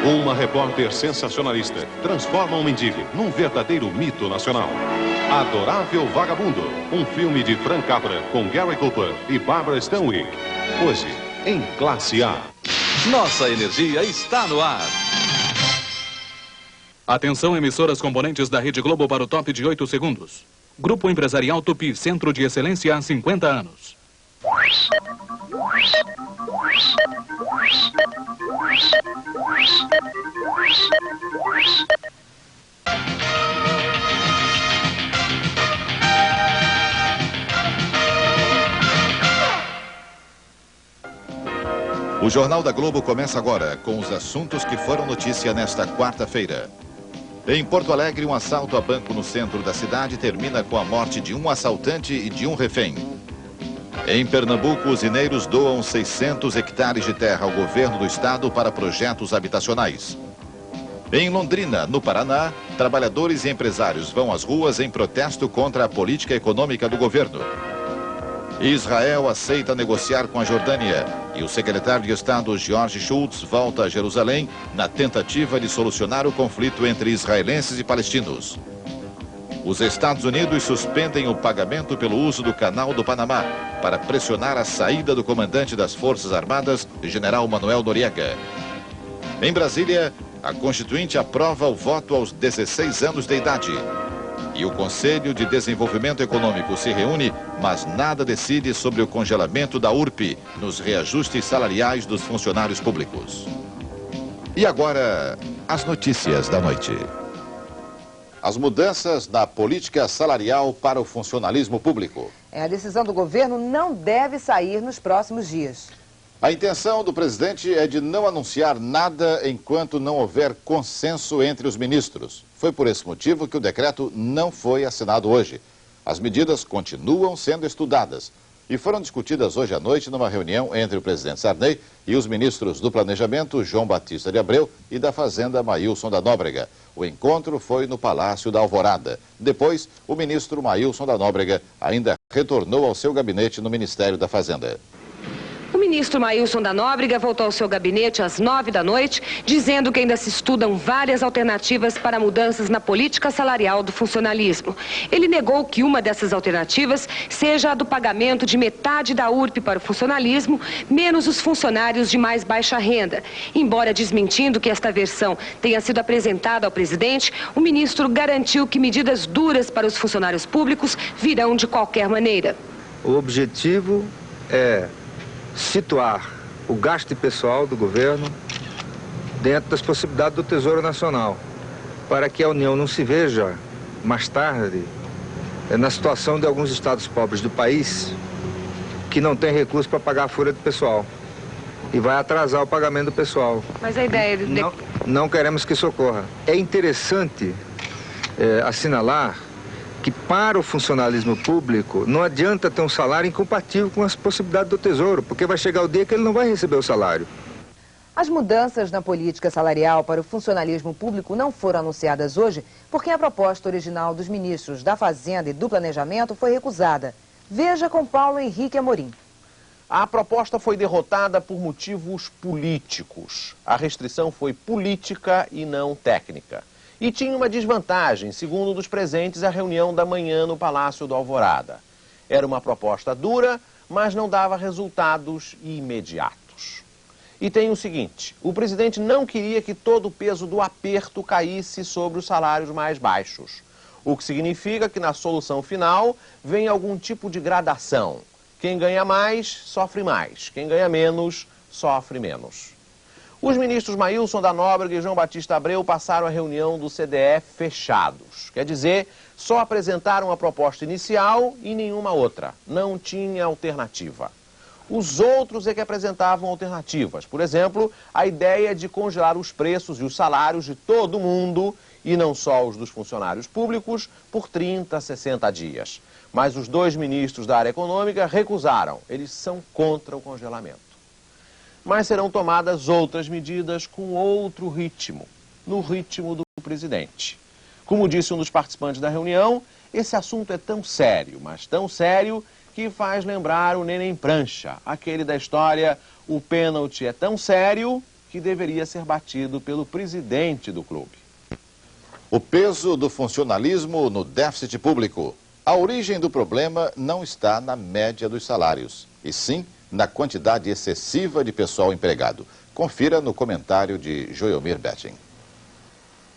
Uma repórter sensacionalista transforma um mendigo num verdadeiro mito nacional. Adorável Vagabundo, um filme de Frank Capra com Gary Cooper e Barbara Stanwyck. Hoje, em Classe A. Nossa energia está no ar. Atenção, emissoras componentes da Rede Globo para o top de 8 segundos. Grupo Empresarial Tupi, Centro de Excelência há 50 anos. O Jornal da Globo começa agora com os assuntos que foram notícia nesta quarta-feira. Em Porto Alegre, um assalto a banco no centro da cidade termina com a morte de um assaltante e de um refém. Em Pernambuco, usineiros doam 600 hectares de terra ao governo do estado para projetos habitacionais. Em Londrina, no Paraná, trabalhadores e empresários vão às ruas em protesto contra a política econômica do governo. Israel aceita negociar com a Jordânia e o secretário de Estado George Shultz volta a Jerusalém na tentativa de solucionar o conflito entre israelenses e palestinos. Os Estados Unidos suspendem o pagamento pelo uso do Canal do Panamá para pressionar a saída do comandante das Forças Armadas, General Manuel Noriega. Em Brasília, a Constituinte aprova o voto aos 16 anos de idade. E o Conselho de Desenvolvimento Econômico se reúne, mas nada decide sobre o congelamento da URP nos reajustes salariais dos funcionários públicos. E agora, as notícias da noite. As mudanças na política salarial para o funcionalismo público. A decisão do governo não deve sair nos próximos dias. A intenção do presidente é de não anunciar nada enquanto não houver consenso entre os ministros. Foi por esse motivo que o decreto não foi assinado hoje. As medidas continuam sendo estudadas e foram discutidas hoje à noite numa reunião entre o presidente Sarney e os ministros do Planejamento, João Batista de Abreu, e da Fazenda, Maílson da Nóbrega. O encontro foi no Palácio da Alvorada. Depois, o ministro Maílson da Nóbrega ainda retornou ao seu gabinete no Ministério da Fazenda. O ministro Maílson da Nóbrega voltou ao seu gabinete às 9 da noite, dizendo que ainda se estudam várias alternativas para mudanças na política salarial do funcionalismo. Ele negou que uma dessas alternativas seja a do pagamento de metade da URP para o funcionalismo, menos os funcionários de mais baixa renda. Embora desmentindo que esta versão tenha sido apresentada ao presidente, o ministro garantiu que medidas duras para os funcionários públicos virão de qualquer maneira. O objetivo é situar o gasto pessoal do governo dentro das possibilidades do Tesouro Nacional, para que a União não se veja, mais tarde, na situação de alguns estados pobres do país que não tem recurso para pagar a folha do pessoal e vai atrasar o pagamento do pessoal. Mas a ideia de... Não queremos que isso ocorra. É interessante assinalar que para o funcionalismo público não adianta ter um salário incompatível com as possibilidades do Tesouro, porque vai chegar o dia que ele não vai receber o salário. As mudanças na política salarial para o funcionalismo público não foram anunciadas hoje porque a proposta original dos ministros da Fazenda e do Planejamento foi recusada. Veja com Paulo Henrique Amorim. A proposta foi derrotada por motivos políticos. A restrição foi política e não técnica. E tinha uma desvantagem, segundo um dos presentes à reunião da manhã no Palácio do Alvorada. Era uma proposta dura, mas não dava resultados imediatos. E tem o seguinte, o presidente não queria que todo o peso do aperto caísse sobre os salários mais baixos. O que significa que na solução final vem algum tipo de gradação. Quem ganha mais, sofre mais. Quem ganha menos, sofre menos. Os ministros Maílson da Nóbrega e João Batista Abreu passaram a reunião do CDE fechados. Quer dizer, só apresentaram a proposta inicial e nenhuma outra. Não tinha alternativa. Os outros é que apresentavam alternativas. Por exemplo, a ideia de congelar os preços e os salários de todo mundo, e não só os dos funcionários públicos, por 30 a 60 dias. Mas os dois ministros da área econômica recusaram. Eles são contra o congelamento. Mas serão tomadas outras medidas com outro ritmo, no ritmo do presidente. Como disse um dos participantes da reunião, esse assunto é tão sério, mas tão sério, que faz lembrar o Neném Prancha, aquele da história, o pênalti é tão sério que deveria ser batido pelo presidente do clube. O peso do funcionalismo no déficit público. A origem do problema não está na média dos salários, e sim na quantidade excessiva de pessoal empregado. Confira no comentário de Joelmir Betting.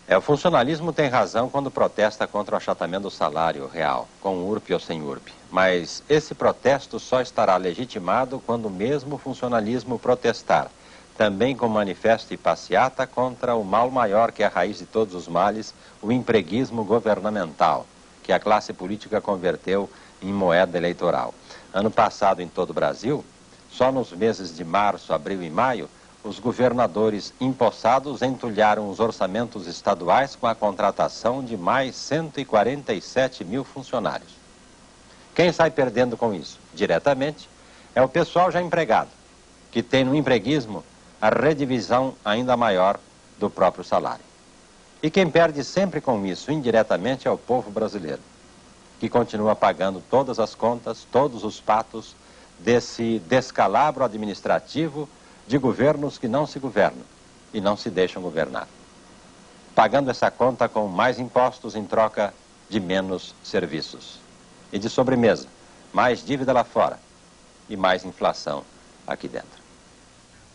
O funcionalismo tem razão quando protesta contra o achatamento do salário real, com URP ou sem URP. Mas esse protesto só estará legitimado quando o mesmo funcionalismo protestar, também com manifesto e passeata contra o mal maior que é a raiz de todos os males, o empreguismo governamental, que a classe política converteu em moeda eleitoral. Ano passado, em todo o Brasil, só nos meses de março, abril e maio, os governadores empossados entulharam os orçamentos estaduais com a contratação de mais 147 mil funcionários. Quem sai perdendo com isso, diretamente, é o pessoal já empregado, que tem no empreguismo a redivisão ainda maior do próprio salário. E quem perde sempre com isso, indiretamente, é o povo brasileiro, que continua pagando todas as contas, todos os patos desse descalabro administrativo de governos que não se governam e não se deixam governar. Pagando essa conta com mais impostos em troca de menos serviços. E de sobremesa, mais dívida lá fora e mais inflação aqui dentro.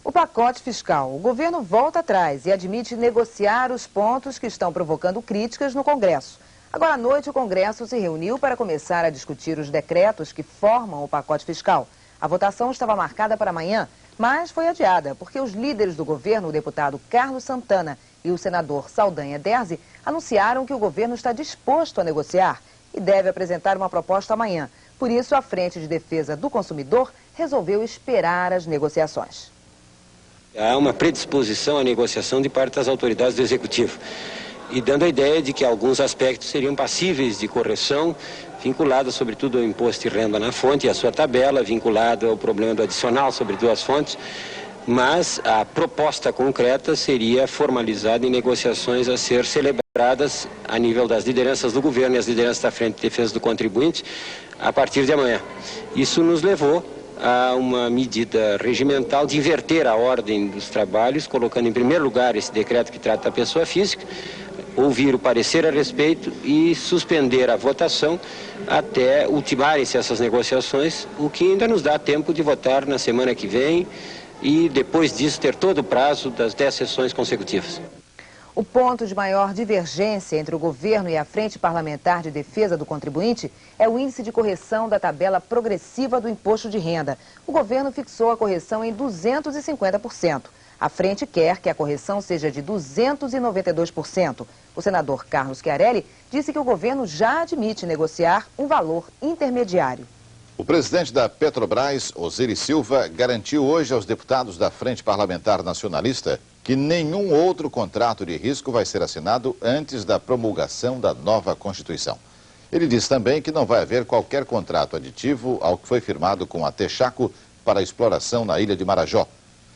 O pacote fiscal. O governo volta atrás e admite negociar os pontos que estão provocando críticas no Congresso. Agora à noite, o Congresso se reuniu para começar a discutir os decretos que formam o pacote fiscal. A votação estava marcada para amanhã, mas foi adiada, porque os líderes do governo, o deputado Carlos Santana e o senador Saldanha Derzi, anunciaram que o governo está disposto a negociar e deve apresentar uma proposta amanhã. Por isso, a Frente de Defesa do Consumidor resolveu esperar as negociações. Há uma predisposição à negociação de parte das autoridades do Executivo e dando a ideia de que alguns aspectos seriam passíveis de correção, vinculado sobretudo ao imposto de renda na fonte e a sua tabela, vinculado ao problema do adicional sobre duas fontes, mas a proposta concreta seria formalizada em negociações a ser celebradas a nível das lideranças do governo e as lideranças da Frente de Defesa do Contribuinte a partir de amanhã. Isso nos levou a uma medida regimental de inverter a ordem dos trabalhos, colocando em primeiro lugar esse decreto que trata da pessoa física, ouvir o parecer a respeito e suspender a votação até ultimarem-se essas negociações, o que ainda nos dá tempo de votar na semana que vem e depois disso ter todo o prazo das 10 sessões consecutivas. O ponto de maior divergência entre o governo e a Frente Parlamentar de Defesa do Contribuinte é o índice de correção da tabela progressiva do imposto de renda. O governo fixou a correção em 250%. A frente quer que a correção seja de 292%. O senador Carlos Chiarelli disse que o governo já admite negociar um valor intermediário. O presidente da Petrobras, Osiris Silva, garantiu hoje aos deputados da Frente Parlamentar Nacionalista que nenhum outro contrato de risco vai ser assinado antes da promulgação da nova Constituição. Ele disse também que não vai haver qualquer contrato aditivo ao que foi firmado com a Texaco para a exploração na ilha de Marajó.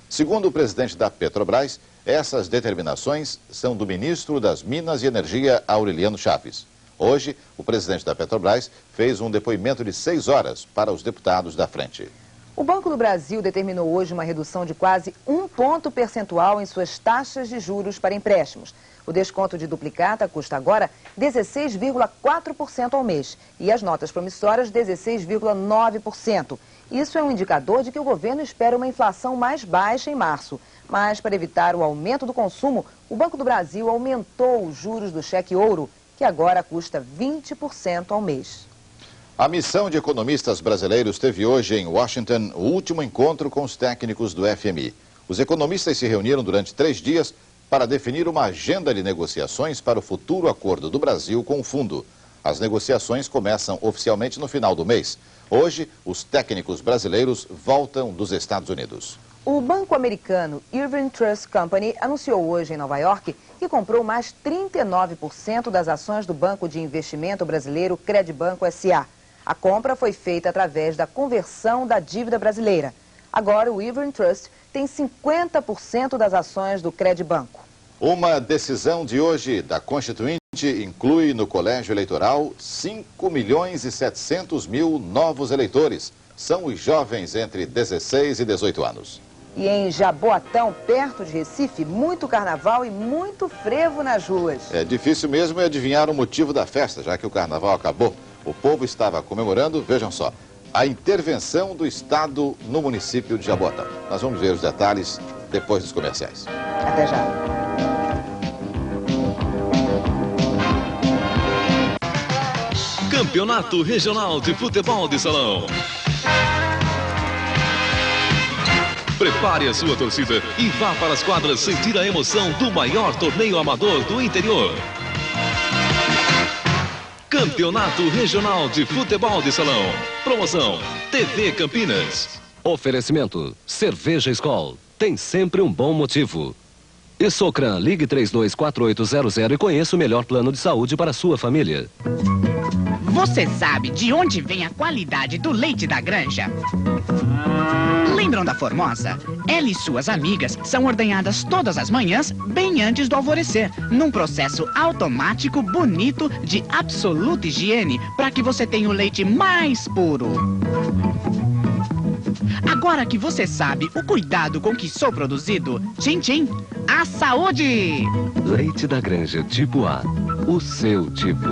Segundo o presidente da Petrobras, essas determinações são do ministro das Minas e Energia, Aureliano Chaves. Hoje, o presidente da Petrobras fez um depoimento de 6 horas para os deputados da frente. O Banco do Brasil determinou hoje uma redução de quase 1 ponto percentual em suas taxas de juros para empréstimos. O desconto de duplicata custa agora 16,4% ao mês e as notas promissórias 16,9%. Isso é um indicador de que o governo espera uma inflação mais baixa em março. Mas, para evitar o aumento do consumo, o Banco do Brasil aumentou os juros do cheque ouro, que agora custa 20% ao mês. A missão de economistas brasileiros teve hoje em Washington o último encontro com os técnicos do FMI. Os economistas se reuniram durante 3 dias para definir uma agenda de negociações para o futuro acordo do Brasil com o fundo. As negociações começam oficialmente no final do mês. Hoje, os técnicos brasileiros voltam dos Estados Unidos. O banco americano Irving Trust Company anunciou hoje em Nova York que comprou mais 39% das ações do banco de investimento brasileiro Credibanco S.A. A compra foi feita através da conversão da dívida brasileira. Agora, o Irving Trust tem 50% das ações do Credibanco. Uma decisão de hoje da Constituinte inclui no colégio eleitoral 5.700.000 novos eleitores. São os jovens entre 16 e 18 anos. E em Jaboatão, perto de Recife, muito carnaval e muito frevo nas ruas. É difícil mesmo adivinhar o motivo da festa, já que o carnaval acabou. O povo estava comemorando, vejam só, a intervenção do Estado no município de Jaboatão. Nós vamos ver os detalhes depois dos comerciais. Até já. Campeonato Regional de Futebol de Salão. Prepare a sua torcida e vá para as quadras sentir a emoção do maior torneio amador do interior. Campeonato Regional de Futebol de Salão. Promoção TV Campinas. Oferecimento Cerveja Skol. Tem sempre um bom motivo. E Socran, ligue 324800 e conheça o melhor plano de saúde para a sua família. Você sabe de onde vem a qualidade do leite da granja? Lembram da Formosa? Ela e suas amigas são ordenhadas todas as manhãs, bem antes do alvorecer, num processo automático, bonito, de absoluta higiene, para que você tenha o leite mais puro. Agora que você sabe o cuidado com que sou produzido, tchim tchim, a saúde! Leite da Granja tipo A, o seu tipo.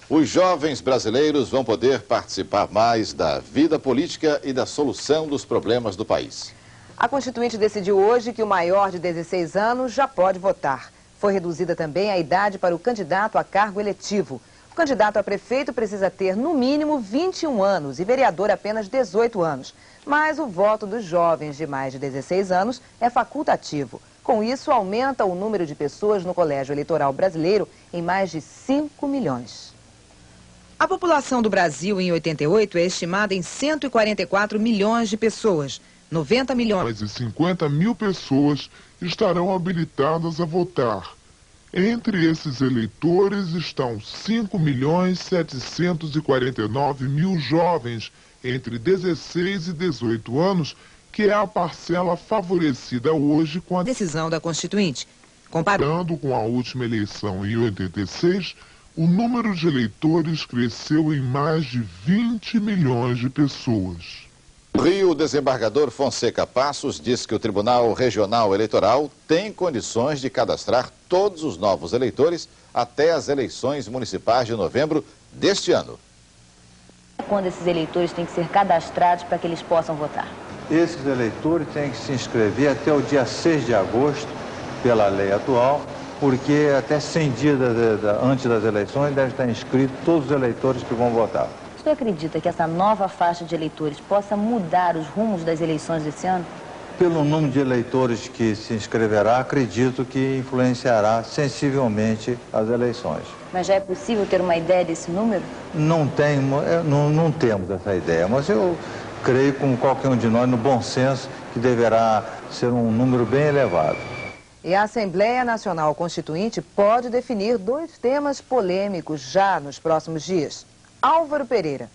Os jovens brasileiros vão poder participar mais da vida política e da solução dos problemas do país. A Constituinte decidiu hoje que o maior de 16 anos já pode votar. Foi reduzida também a idade para o candidato a cargo eletivo. O candidato a prefeito precisa ter, no mínimo, 21 anos e vereador apenas 18 anos. Mas o voto dos jovens de mais de 16 anos é facultativo. Com isso, aumenta o número de pessoas no Colégio Eleitoral Brasileiro em mais de 5 milhões. A população do Brasil em 88 é estimada em 144 milhões de pessoas. 90 milhões. Mais de 50 mil pessoas estarão habilitadas a votar. Entre esses eleitores estão 5.749.000 jovens entre 16 e 18 anos, que é a parcela favorecida hoje com a decisão da Constituinte. Comparando com a última eleição em 86, o número de eleitores cresceu em mais de 20 milhões de pessoas. No Rio, o desembargador Fonseca Passos diz que o Tribunal Regional Eleitoral tem condições de cadastrar todos os novos eleitores até as eleições municipais de novembro deste ano. Quando esses eleitores têm que ser cadastrados para que eles possam votar? Esses eleitores têm que se inscrever até o dia 6 de agosto, pela lei atual, porque até 100 dias antes das eleições devem estar inscritos todos os eleitores que vão votar. Você acredita que essa nova faixa de eleitores possa mudar os rumos das eleições desse ano? Pelo número de eleitores que se inscreverá, acredito que influenciará sensivelmente as eleições. Mas já é possível ter uma ideia desse número? Não temos essa ideia, mas eu creio, como qualquer um de nós, no bom senso, que deverá ser um número bem elevado. E a Assembleia Nacional Constituinte pode definir 2 temas polêmicos já nos próximos dias. Álvaro Pereira.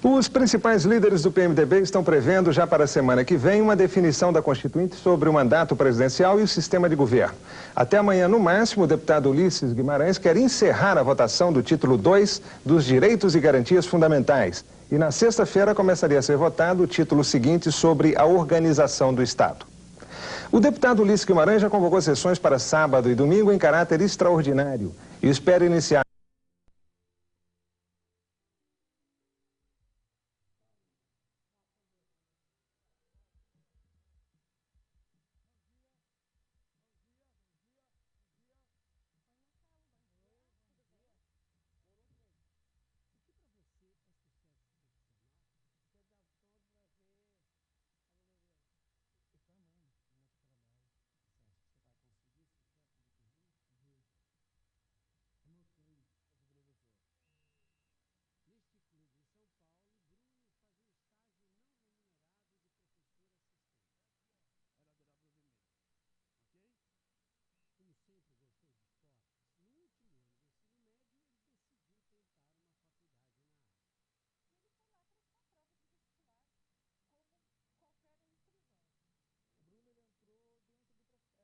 Os principais líderes do PMDB estão prevendo já para a semana que vem uma definição da Constituinte sobre o mandato presidencial e o sistema de governo. Até amanhã, no máximo, o deputado Ulisses Guimarães quer encerrar a votação do título 2 dos Direitos e Garantias Fundamentais. E na sexta-feira começaria a ser votado o título seguinte sobre a organização do Estado. O deputado Ulisses Guimarães já convocou sessões para sábado e domingo em caráter extraordinário e espera iniciar